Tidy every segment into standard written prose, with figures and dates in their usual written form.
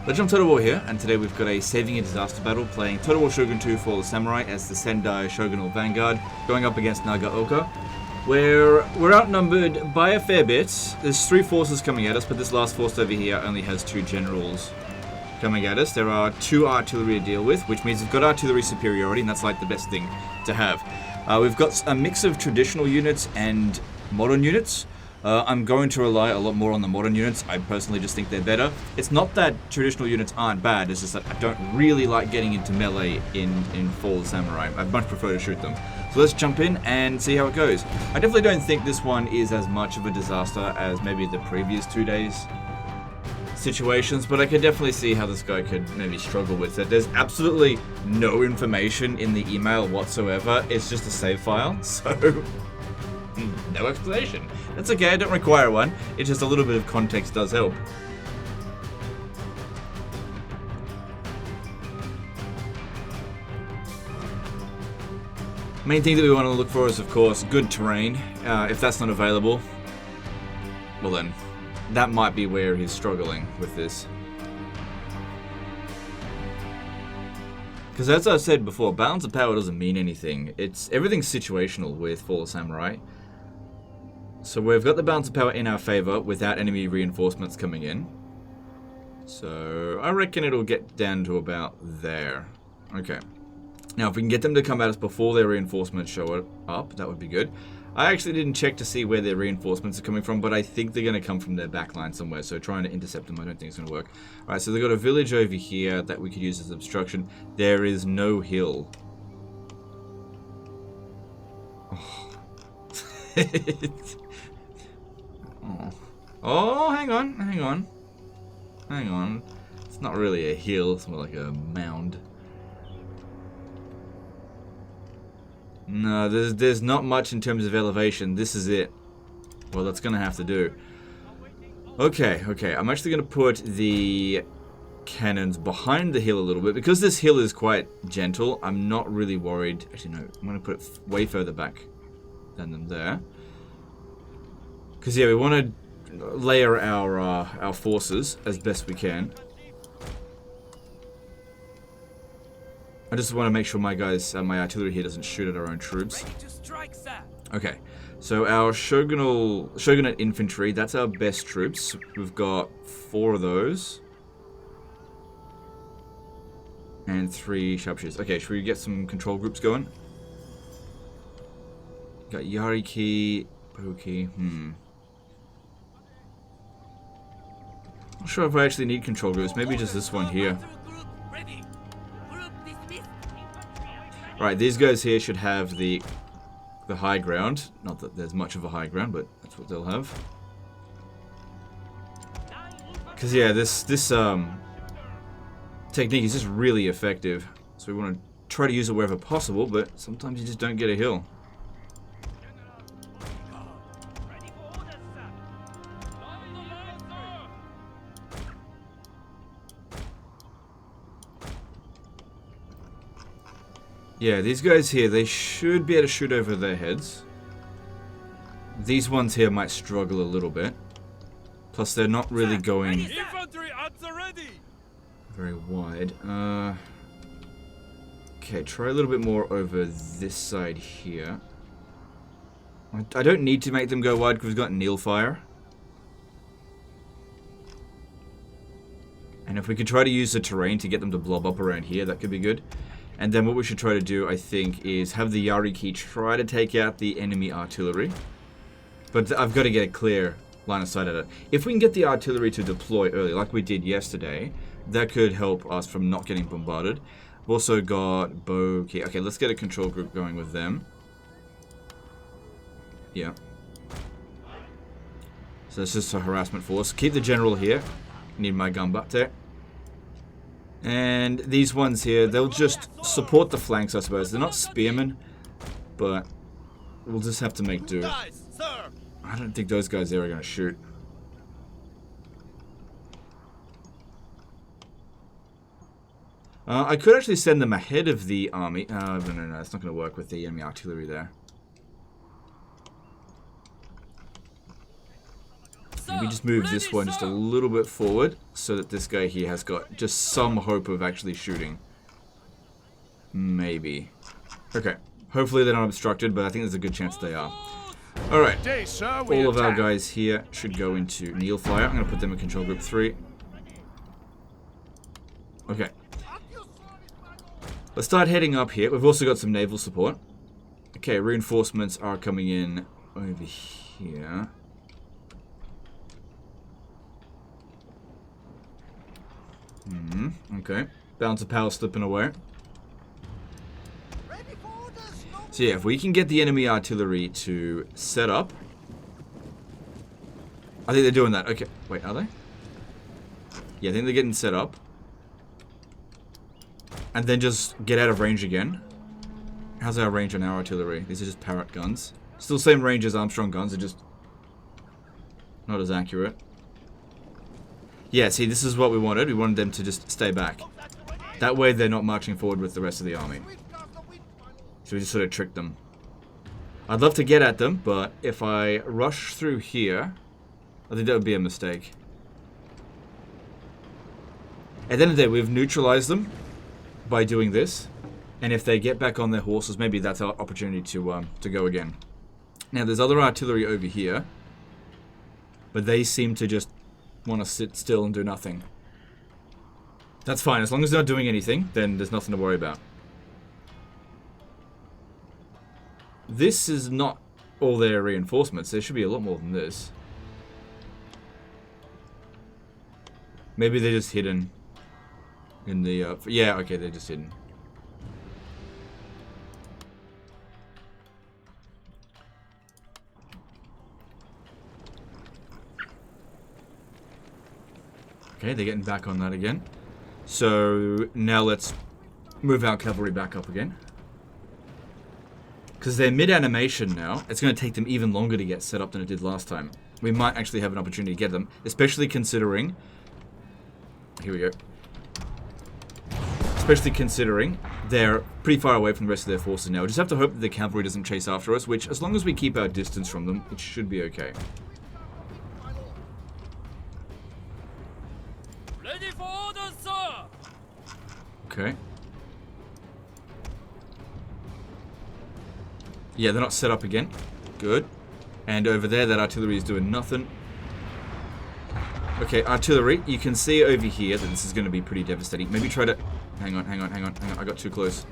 Legend of Total War here, and today we've got a saving and disaster battle playing Total War Shogun 2 for the Samurai as the Sendai Shogunal Vanguard going up against Nagaoka, where we're outnumbered by a fair bit. There's 3 forces coming at us, but this last force over here only has 2 generals coming at us. There are 2 artillery to deal with, which means we've got artillery superiority, and that's like the best thing to have. We've got a mix of traditional units and modern units. I'm going to rely a lot more on the modern units. I personally just think they're better. It's not that traditional units aren't bad, it's just that I don't really like getting into melee in Fall of Samurai. I much prefer to shoot them. So let's jump in and see how it goes. I definitely don't think this one is as much of a disaster as maybe the previous 2 days situations, but I could definitely see how this guy could maybe struggle with it. There's absolutely no information in the email whatsoever. It's just a save file, so no explanation. That's okay, I don't require one. It's just a little bit of context does help. Main thing that we want to look for is, of course, good terrain. If that's not available, well then, that might be where he's struggling with this. Because as I said before, balance of power doesn't mean anything. Everything's situational with Fall of Samurai. So we've got the balance of power in our favor without enemy reinforcements coming in. So I reckon it'll get down to about there. Okay. Now if we can get them to come at us before their reinforcements show up, that would be good. I actually didn't check to see where their reinforcements are coming from, but I think they're going to come from their backline somewhere, so trying to intercept them I don't think it's going to work. Alright, so they've got a village over here that we could use as obstruction. There is no hill. Oh. Oh, hang on. It's not really a hill, it's more like a mound. No, there's not much in terms of elevation. This is it. Well, that's gonna have to do. Okay. I'm actually gonna put the cannons behind the hill a little bit. Because this hill is quite gentle, I'm not really worried. Actually, no, I'm gonna put it way further back than them there. Because, yeah, we want to layer our forces as best we can. I just want to make sure my guys, my artillery here doesn't shoot at our own troops. Okay, so our Shogunate infantry, that's our best troops. We've got 4 of those. And 3 sharpshooters. Okay, should we get some control groups going? Got Yariki, Boki, Not sure if I actually need control groups, maybe just this one here. Right, these guys here should have the high ground. Not that there's much of a high ground, but that's what they'll have. Because yeah, this technique is just really effective. So we want to try to use it wherever possible, but sometimes you just don't get a hill. Yeah, these guys here, they should be able to shoot over their heads. These ones here might struggle a little bit. Plus, they're not really going very wide. Okay, try a little bit more over this side here. I don't need to make them go wide because we've got Neil fire. And if we could try to use the terrain to get them to blob up around here, that could be good. And then what we should try to do, I think, is have the Yariki try to take out the enemy artillery. But I've got to get a clear line of sight at it. If we can get the artillery to deploy early, like we did yesterday, that could help us from not getting bombarded. We've also got Boki. Okay, let's get a control group going with them. Yeah. So that's just a harassment force. Keep the general here. Need my Gambate. And these ones here, they'll just support the flanks, I suppose. They're not spearmen, but we'll just have to make do. I don't think those guys there are going to shoot. I could actually send them ahead of the army. No, it's not going to work with the enemy artillery there. maybe just move this one just a little bit forward so that this guy here has got just some hope of actually shooting. Maybe. Okay. Hopefully they're not obstructed, but I think there's a good chance they are. Alright. All of our guys here should go into Neil Fire. I'm going to put them in Control Group 3. Okay. Let's start heading up here. We've also got some naval support. Okay, reinforcements are coming in over here. Okay. Balance of power slipping away. So yeah, if we can get the enemy artillery to set up. I think they're doing that. Okay. Wait, are they? Yeah, I think they're getting set up. And then just get out of range again. How's our range on our artillery? These are just Parrot guns. Still same range as Armstrong guns, they're just not as accurate. Yeah, see, this is what we wanted. We wanted them to just stay back. That way they're not marching forward with the rest of the army. So we just sort of tricked them. I'd love to get at them, but if I rush through here, I think that would be a mistake. At the end of the day, we've neutralized them by doing this. And if they get back on their horses, maybe that's our opportunity to go again. Now, there's other artillery over here. But they seem to just want to sit still and do nothing. That's fine. As long as they're not doing anything, then there's nothing to worry about. This is not all their reinforcements. There should be a lot more than this. Maybe they're just hidden in the... yeah, okay, they're just hidden. Okay, they're getting back on that again. So now let's move our cavalry back up again. Because they're mid-animation now, it's going to take them even longer to get set up than it did last time. We might actually have an opportunity to get them, especially considering... Here we go. Especially considering they're pretty far away from the rest of their forces now. We just have to hope that the cavalry doesn't chase after us, which, as long as we keep our distance from them, it should be okay. Ready for orders, sir! Okay. Yeah, they're not set up again. Good. And over there, that artillery is doing nothing. Okay, artillery. You can see over here that this is going to be pretty devastating. Maybe try to... Hang on. I got too close.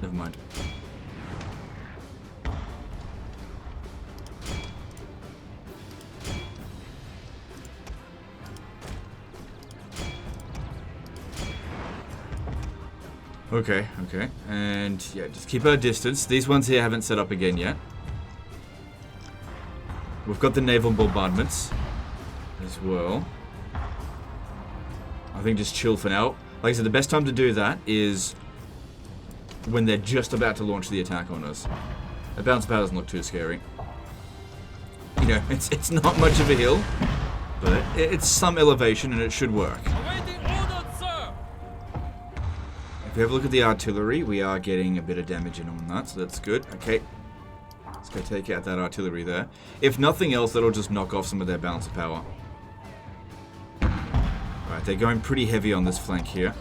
Never mind. Okay. And, yeah, just keep our distance. These ones here haven't set up again yet. We've got the naval bombardments as well. I think just chill for now. Like I said, the best time to do that is when they're just about to launch the attack on us. A bounce pad doesn't look too scary. You know, it's not much of a hill, but it's some elevation and it should work. If we have a look at the artillery, we are getting a bit of damage in on that, so that's good. Okay, let's go take out that artillery there. If nothing else, that'll just knock off some of their balance of power. Alright, they're going pretty heavy on this flank here.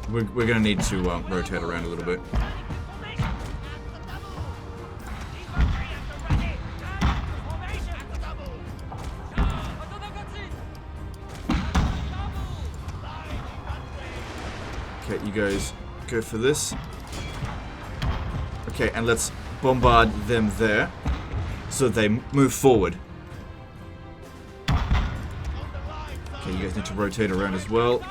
We're going to need to rotate around a little bit. Okay, you guys go for this. Okay, and let's bombard them there so they move forward. Okay, you guys need to rotate around as well.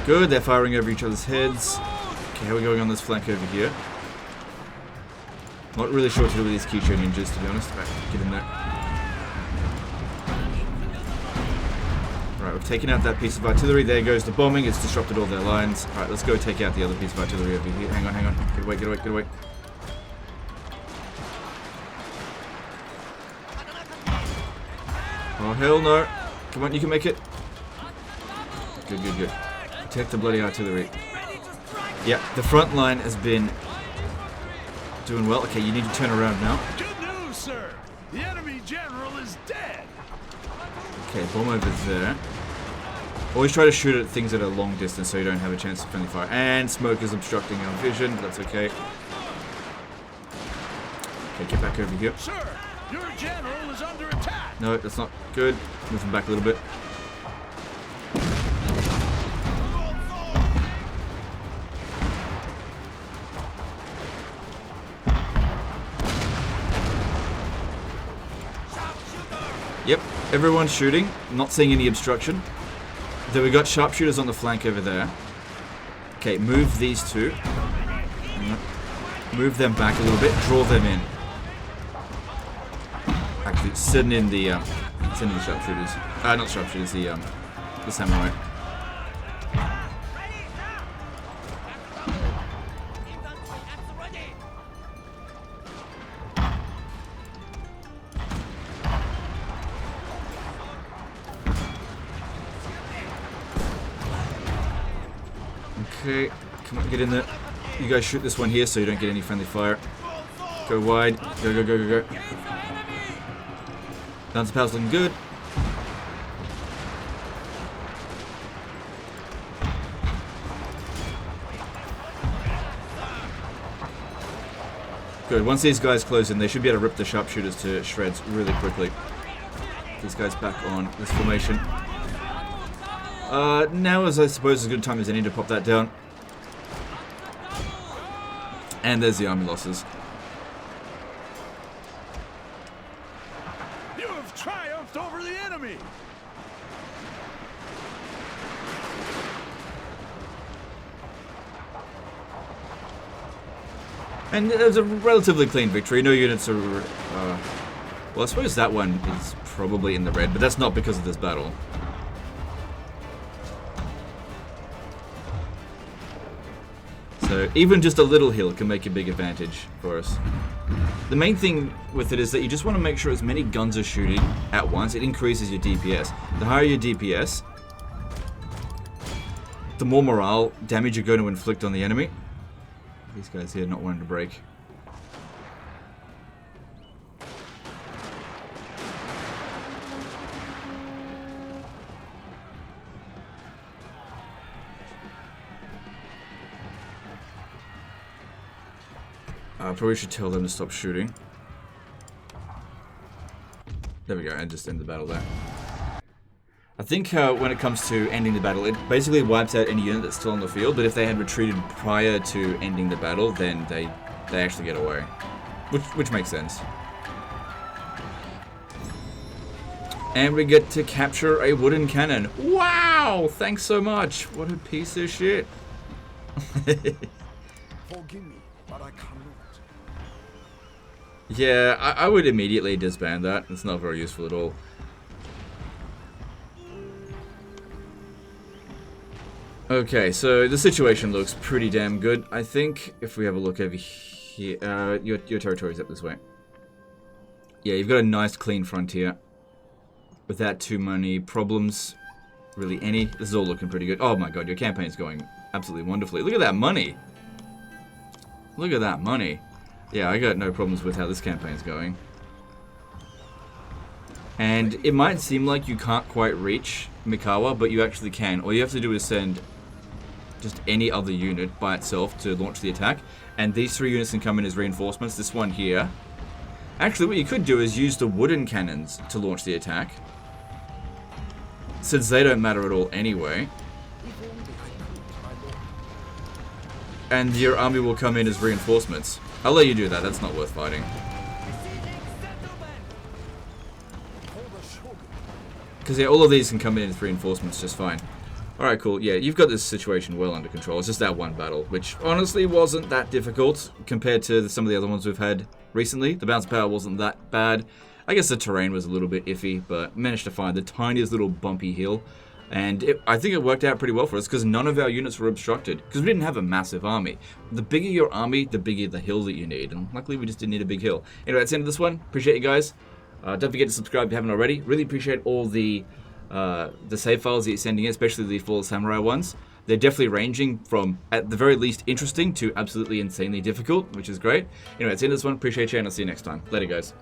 Good, they're firing over each other's heads. Okay, how are we going on this flank over here? Not really sure what to do with these keychain ninjas, to be honest. Right, get in there. Right, we're I've taken out that piece of artillery. There goes the bombing. It's disrupted all their lines. Alright, let's go take out the other piece of artillery over here. Hang on, hang on. Get away, get away, get away. Oh, hell no. Come on, you can make it. Good, good, good. Protect the bloody artillery. Yeah, the front line has been doing well. Okay, you need to turn around now. Good news, sir. The enemy general is dead. Okay, bomb over there. Always try to shoot at things at a long distance so you don't have a chance of friendly fire. And smoke is obstructing our vision, but that's okay. Okay, get back over here. Sir, your general is under attack. No, that's not good. Move him back a little bit. Yep, everyone's shooting. Not seeing any obstruction. Then we got sharpshooters on the flank over there. Okay, move these two. Move them back a little bit. Draw them in. Actually, send in the sharpshooters. Not sharpshooters. The samurai. Okay, come on, get in there. You guys shoot this one here so you don't get any friendly fire. Go wide. Go, go, go, go, go. Bouncer power's looking good. Good. Once these guys close in, they should be able to rip the sharpshooters to shreds really quickly. These guys back on this formation. Now is, I suppose, as good a time as any to pop that down. And there's the army losses. You have triumphed over the enemy. And it was a relatively clean victory. No units are... well, I suppose that one is probably in the red, but that's not because of this battle. So even just a little hill can make a big advantage for us. The main thing with it is that you just want to make sure as many guns are shooting at once. It increases your DPS. The higher your DPS, the more morale damage you're going to inflict on the enemy. These guys here not wanting to break. I probably should tell them to stop shooting. There we go, and just end the battle there. I think when it comes to ending the battle, it basically wipes out any unit that's still on the field, but if they had retreated prior to ending the battle, then they actually get away. Which makes sense. And we get to capture a wooden cannon. Wow! Thanks so much! What a piece of shit. Forgive me, but I cannot. Yeah, I would immediately disband that. It's not very useful at all. Okay, so the situation looks pretty damn good. I think if we have a look over here... your territory's up this way. Yeah, you've got a nice clean frontier. Without too many problems. Really any. This is all looking pretty good. Oh my god, your campaign's going absolutely wonderfully. Look at that money! Look at that money. Yeah, I got no problems with how this campaign's going. And it might seem like you can't quite reach Mikawa, but you actually can. All you have to do is send just any other unit by itself to launch the attack. And these 3 units can come in as reinforcements. This one here. Actually, what you could do is use the wooden cannons to launch the attack. Since they don't matter at all anyway. And your army will come in as reinforcements. I'll let you do that, that's not worth fighting. Because yeah, all of these can come in as reinforcements just fine. Alright, cool. Yeah, you've got this situation well under control. It's just that one battle, which honestly wasn't that difficult compared to some of the other ones we've had recently. The bounce power wasn't that bad. I guess the terrain was a little bit iffy, but managed to find the tiniest little bumpy hill. And I think it worked out pretty well for us because none of our units were obstructed because we didn't have a massive army. The bigger your army, the bigger the hill that you need. And luckily we just didn't need a big hill. Anyway, that's the end of this one. Appreciate you guys. Don't forget to subscribe if you haven't already. Really appreciate all the save files that you're sending in, especially the Fall of Samurai ones. They're definitely ranging from, at the very least, interesting to absolutely insanely difficult, which is great. Anyway, that's the end of this one. Appreciate you, and I'll see you next time. Later, guys.